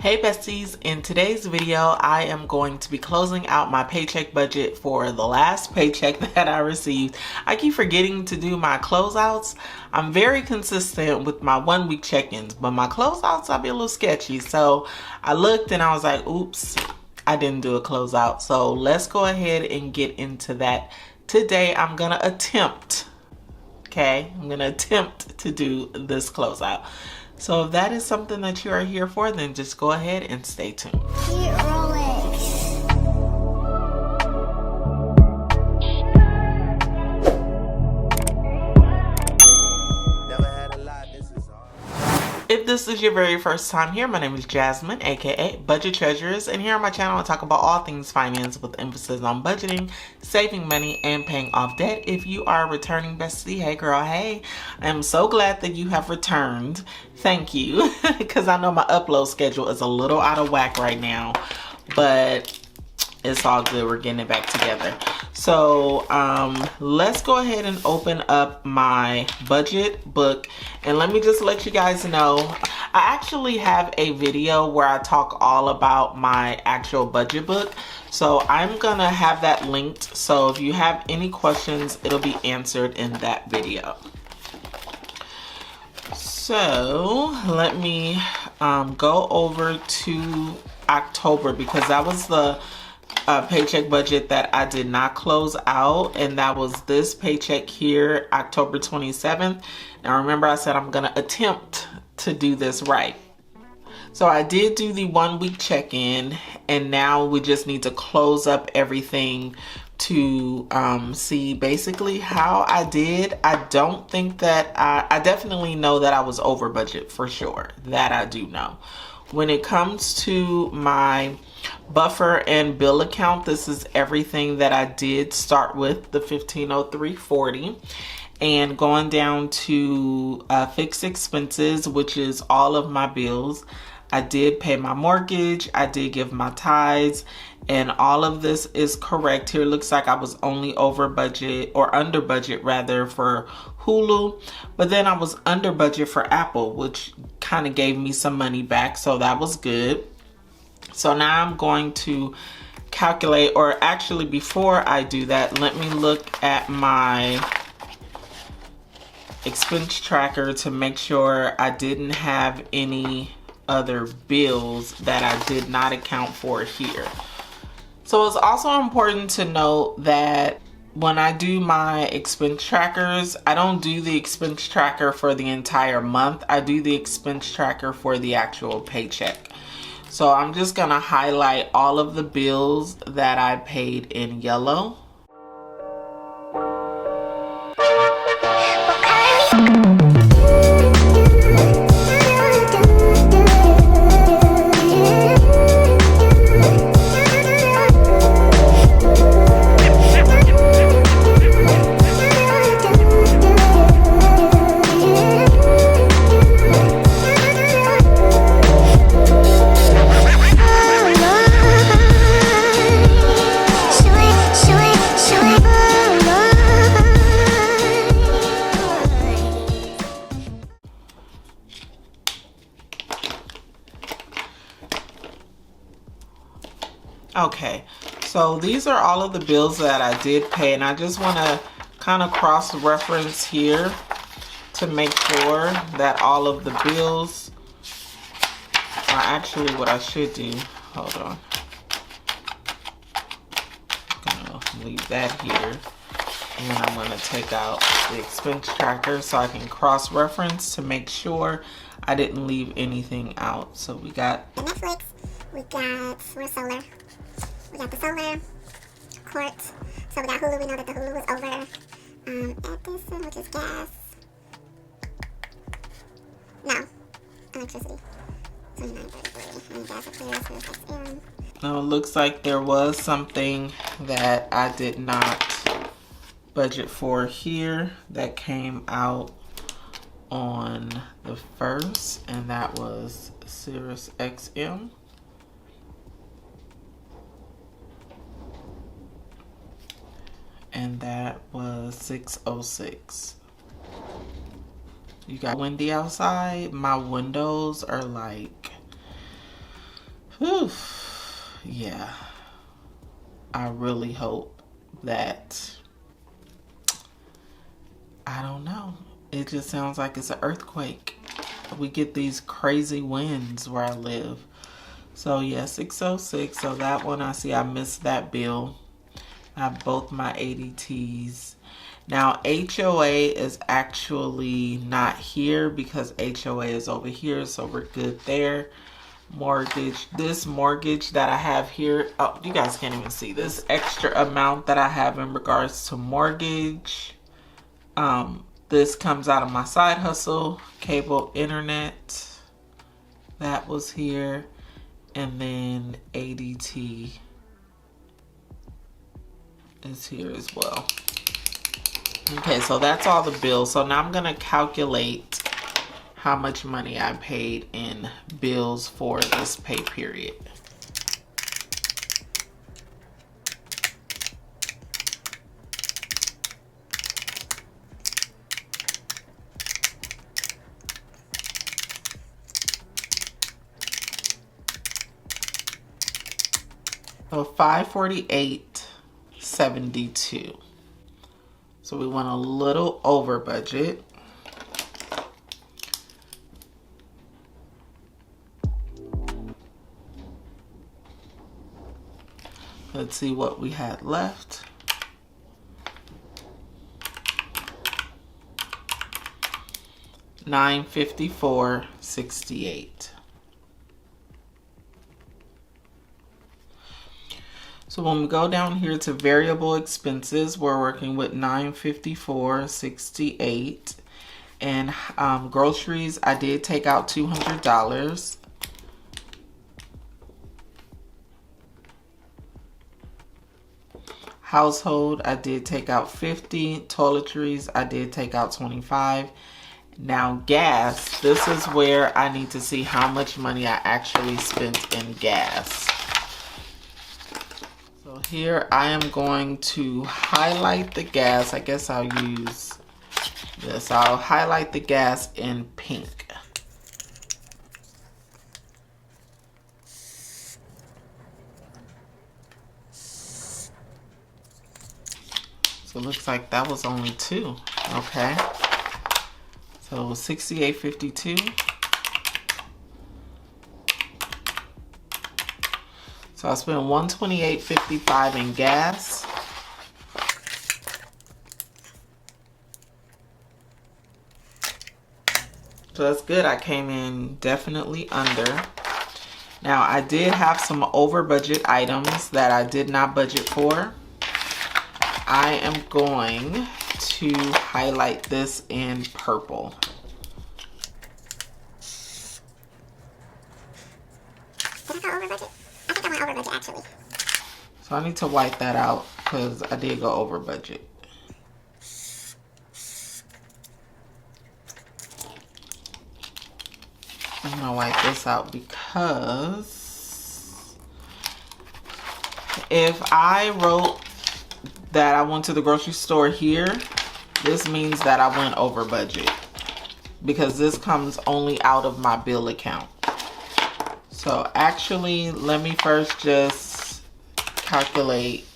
Hey besties, in today's video I am going to be closing out my paycheck budget for the last paycheck that I received. I keep forgetting to do my closeouts. I'm very consistent with my 1 week check-ins, but my closeouts I'll be a little sketchy. So I looked and I was like, oops, I didn't do a closeout. So let's go ahead and get into that. Today I'm gonna attempt to do this closeout. So if that is something that you are here for, then just go ahead and stay tuned. If this is your very first time here, my name is Jasmine, aka Budget Treasurers, and here on my channel I talk about all things finance with emphasis on budgeting, saving money, and paying off debt. If you are a returning bestie, hey girl, hey. I am so glad that you have returned. Thank you, because I know my upload schedule is a little out of whack right now, but it's all good. We're getting it back together. So let's go ahead and open up my budget book, and let me just let you guys know I actually have a video where I talk all about my actual budget book, so I'm gonna have that linked. So if you have any questions, it'll be answered in that video. So let me go over to October, because that was the paycheck budget that I did not close out, and that was this paycheck here, October 27th. Now remember, I said I'm gonna attempt to do this right. So I did do the 1 week check-in, and now we just need to close up everything to see basically how I did. I don't think that I definitely know that I was over budget for sure. That I do know. When it comes to my buffer and bill account, this is everything that I did start with, the 1503.40, and going down to fixed expenses, which is all of my bills. I did pay my mortgage, I did give my tithes, and all of this is correct. Here it looks like I was only over budget, or under budget rather, for Hulu, but then I was under budget for Apple, which kind of gave me some money back, so that was good. So now I'm going to calculate, or actually before I do that, let me look at my expense tracker to make sure I didn't have any other bills that I did not account for here. So it's also important to note that when I do my expense trackers, I don't do the expense tracker for the entire month. I do the expense tracker for the actual paycheck. So I'm just gonna highlight all of the bills that I paid in yellow. Okay, so these are all of the bills that I did pay, and I just want to kind of cross-reference here to make sure that all of the bills are actually what I should do. Hold on. I'm going to leave that here, and I'm going to take out the expense tracker so I can cross-reference to make sure I didn't leave anything out. So we got the Netflix, we got solar. We got the solar, court, so we got Hulu. We know that the Hulu was over. Edison, which is gas. No, electricity. 29.33. And gas appears for XM. Now it looks like there was something that I did not budget for here that came out on the 1st, and that was Sirius XM. And that was $606. You got windy outside. My windows are like Whew. Yeah. I really hope that, I don't know. It just sounds like it's an earthquake. We get these crazy winds where I live. So yeah, 606. So that one, I see I missed that bill. I have both my ADTs. Now HOA is actually not here because HOA is over here, so we're good there. Mortgage, this mortgage that I have here, oh, you guys can't even see this extra amount that I have in regards to mortgage. This comes out of my side hustle, cable internet. That was here. And then ADT is here as well. Okay, so that's all the bills. So now I'm gonna calculate how much money I paid in bills for this pay period. So $548.72. So we went a little over budget. Let's see what we had left. $954.68. So when we go down here to variable expenses, we're working with $954.68. And groceries, I did take out $200. Household, I did take out $50. Toiletries, I did take out $25. Now gas, this is where I need to see how much money I actually spent in gas. So here I am going to highlight the gas. I guess I'll use this. I'll highlight the gas in pink. So it looks like that was only $2. Okay. So $68.52. So I spent $128.55 in gas. So that's good. I came in definitely under. Now I did have some over budget items that I did not budget for. I am going to highlight this in purple. Did I go over budget? I think I went over budget actually. So I need to wipe that out because I did go over budget. I'm gonna wipe this out because if I wrote that I went to the grocery store here, this means that I went over budget because this comes only out of my bill account. So actually, let me first just calculate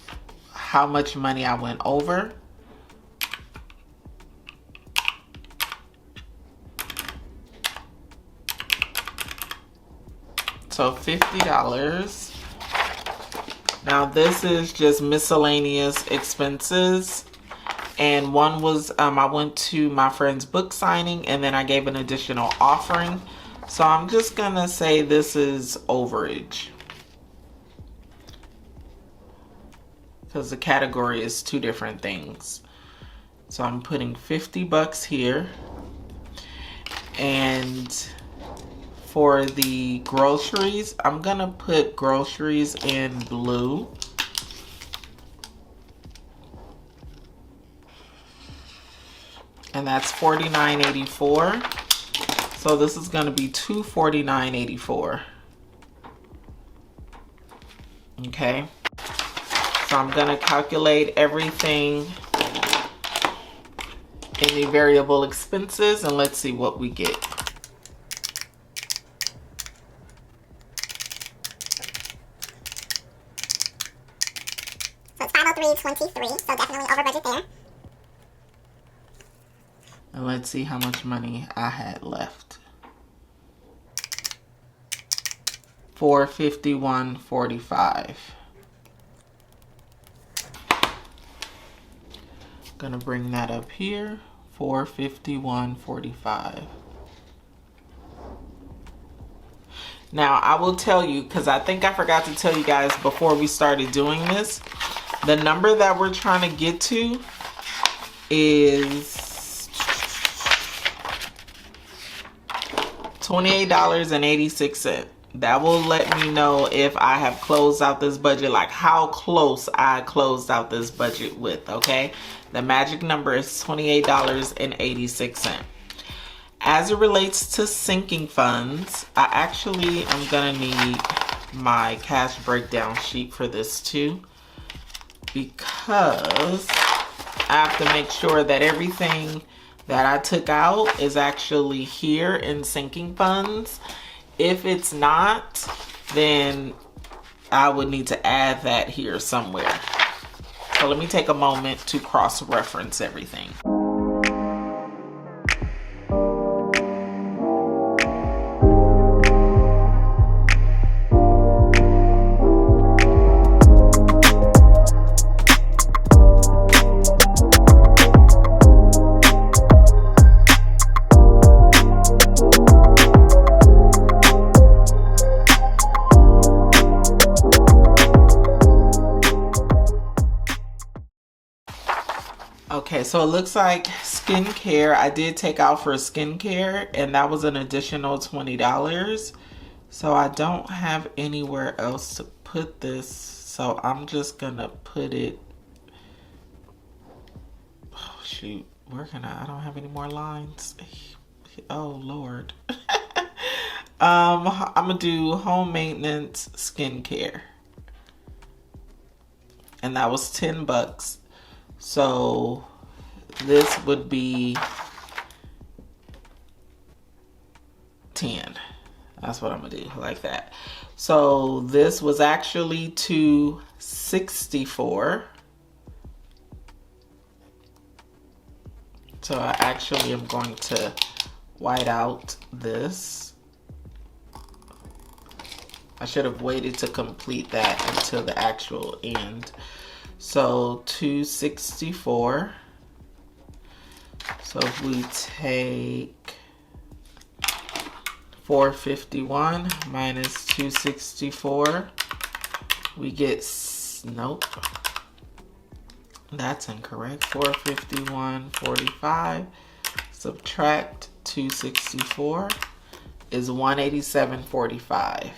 how much money I went over. So $50. Now this is just miscellaneous expenses. And one was, I went to my friend's book signing and then I gave an additional offering. So I'm just gonna say this is overage, because the category is two different things. So I'm putting $50 here. And for the groceries, I'm gonna put groceries in blue. And that's $49.84. So this is gonna be $249.84. Okay. So I'm gonna calculate everything in the variable expenses and let's see what we get. 103.23, so definitely over budget there. And let's see how much money I had left. $451.45. Gonna bring that up here. $451.45. Now I will tell you, because I think I forgot to tell you guys before we started doing this, the number that we're trying to get to is $28.86. That will let me know if I have closed out this budget, like how close I closed out this budget with, okay? The magic number is $28.86. As it relates to sinking funds, I actually am gonna need my cash breakdown sheet for this too, because I have to make sure that everything that I took out is actually here in sinking funds. If it's not, then I would need to add that here somewhere. So let me take a moment to cross-reference everything. Okay, so it looks like skincare, I did take out for skincare, and that was an additional $20. So I don't have anywhere else to put this, so I'm just gonna put it, oh shoot, I don't have any more lines. Oh Lord. I'm gonna do home maintenance skincare, and that was $10. So this would be 10. That's what I'm gonna do, like that. So this was actually $264. So I actually am going to white out this. I should have waited to complete that until the actual end. So $264. So if we take 451 minus 264, we get, nope, that's incorrect. 451.45 subtract 264 is 187.45.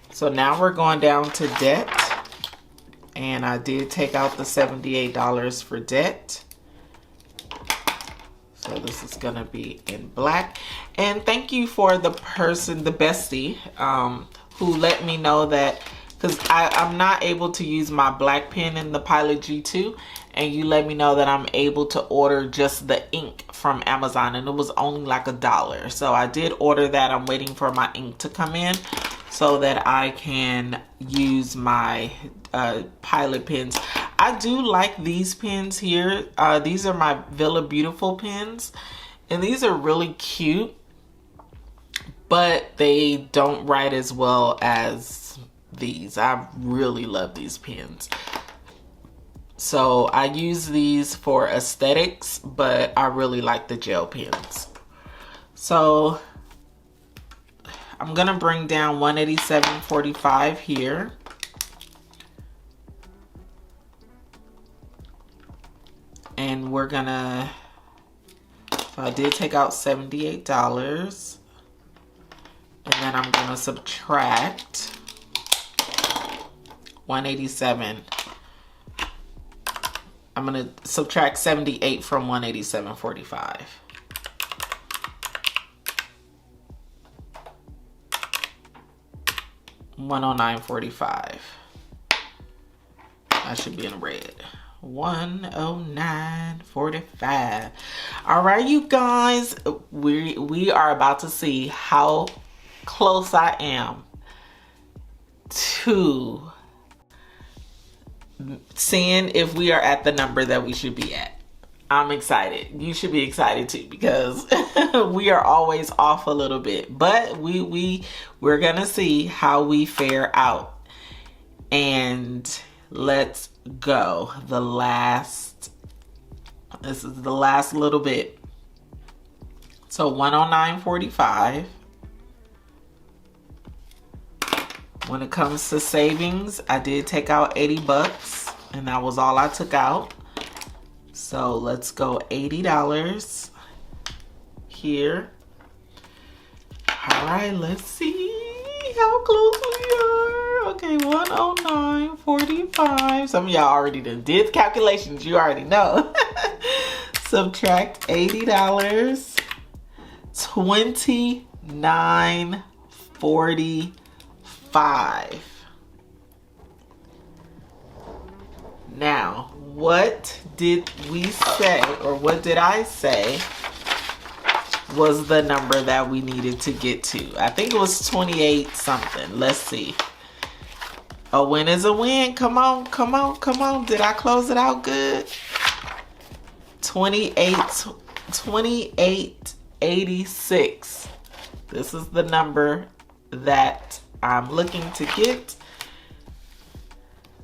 So now we're going down to debt, and I did take out the $78 for debt. So this is gonna be in black. And thank you for the person, the bestie, who let me know that, because I'm not able to use my black pen in the Pilot G2, and you let me know that I'm able to order just the ink from Amazon, and it was only like $1. So I did order that. I'm waiting for my ink to come in so that I can use my Pilot pens. I do like these pens here. These are my Villa Beautiful pens, and these are really cute, but they don't write as well as these. I really love these pens. So I use these for aesthetics, but I really like the gel pens. So I'm gonna bring down 187.45 here. And we're gonna, so I did take out $78. And then I'm gonna subtract 187. I'm gonna subtract 78 from 187.45. $109.45. I should be in red. $109.45. All right, you guys, we are about to see how close I am to seeing if we are at the number that we should be at. I'm excited. You should be excited too, because we are always off a little bit, but we're gonna see how we fare out. And let's go. This is the last little bit. So 109.45. When it comes to savings, I did take out 80 bucks, and that was all I took out. So let's go $80 here. All right, let's see how close we are. Okay, 109.45. Some of y'all already did calculations. You already know. Subtract $80. 29.45. Now, what did we say, or what did I say was the number that we needed to get to? I think it was 28 something. Let's see. A win is a win. Come on, come on, come on. Did I close it out good? 28.86. This is the number that I'm looking to get.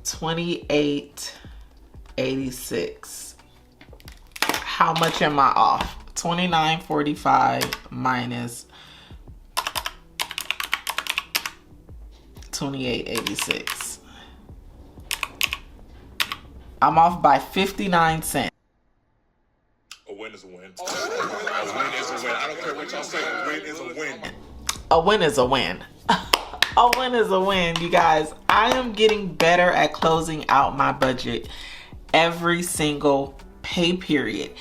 28.86. How much am I off? 29.45 minus 28.86. I'm off by 59 cents. A win is a win. A win is a win. I don't care what y'all say. A win is a win. A win is a win. A win is a win, you guys. I am getting better at closing out my budget every single pay period.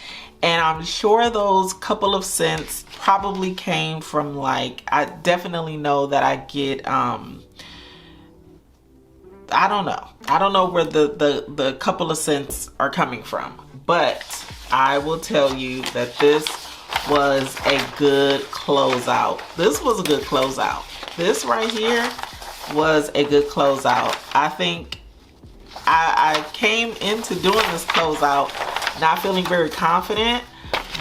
And I'm sure those couple of cents probably came from, like, I definitely know that I get, I don't know. I don't know where the couple of cents are coming from. But I will tell you that this was a good closeout. This was a good closeout. This right here was a good closeout. I think I came into doing this closeout not feeling very confident,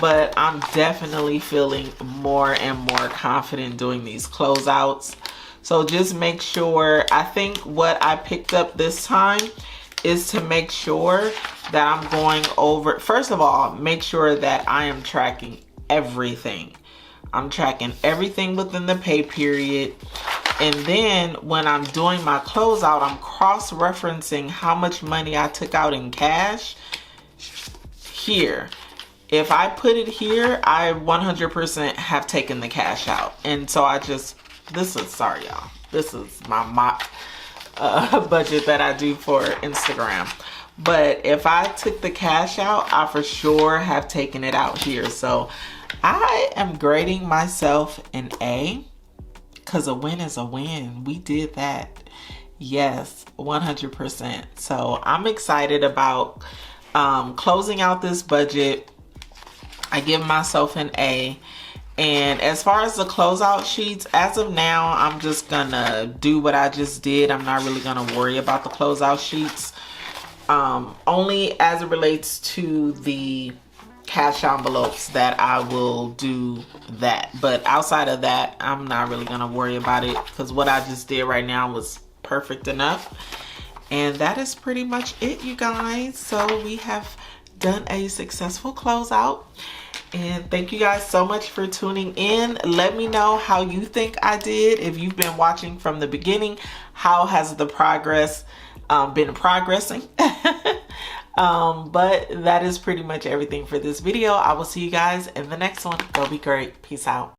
but I'm definitely feeling more and more confident doing these closeouts. So just make sure, I think what I picked up this time is to make sure that I'm going over, first of all, make sure that I am tracking everything. I'm tracking everything within the pay period. And then when I'm doing my closeout, I'm cross-referencing how much money I took out in cash here. If I put it here, I 100% have taken the cash out. And so I just, sorry y'all, this is my mock budget that I do for Instagram. But if I took the cash out, I for sure have taken it out here. So I am grading myself an A, because a win is a win. We did that. Yes, 100%. So I'm excited about closing out this budget. I give myself an A. And as far as the closeout sheets, as of now, I'm just gonna do what I just did. I'm not really gonna worry about the closeout sheets. Only as it relates to the cash envelopes that I will do that. But outside of that, I'm not really gonna worry about it, because what I just did right now was perfect enough. And that is pretty much it, you guys. So we have done a successful closeout. And thank you guys so much for tuning in. Let me know how you think I did. If you've been watching from the beginning, how has the progress been progressing? But that is pretty much everything for this video. I will see you guys in the next one. Go be great. Peace out.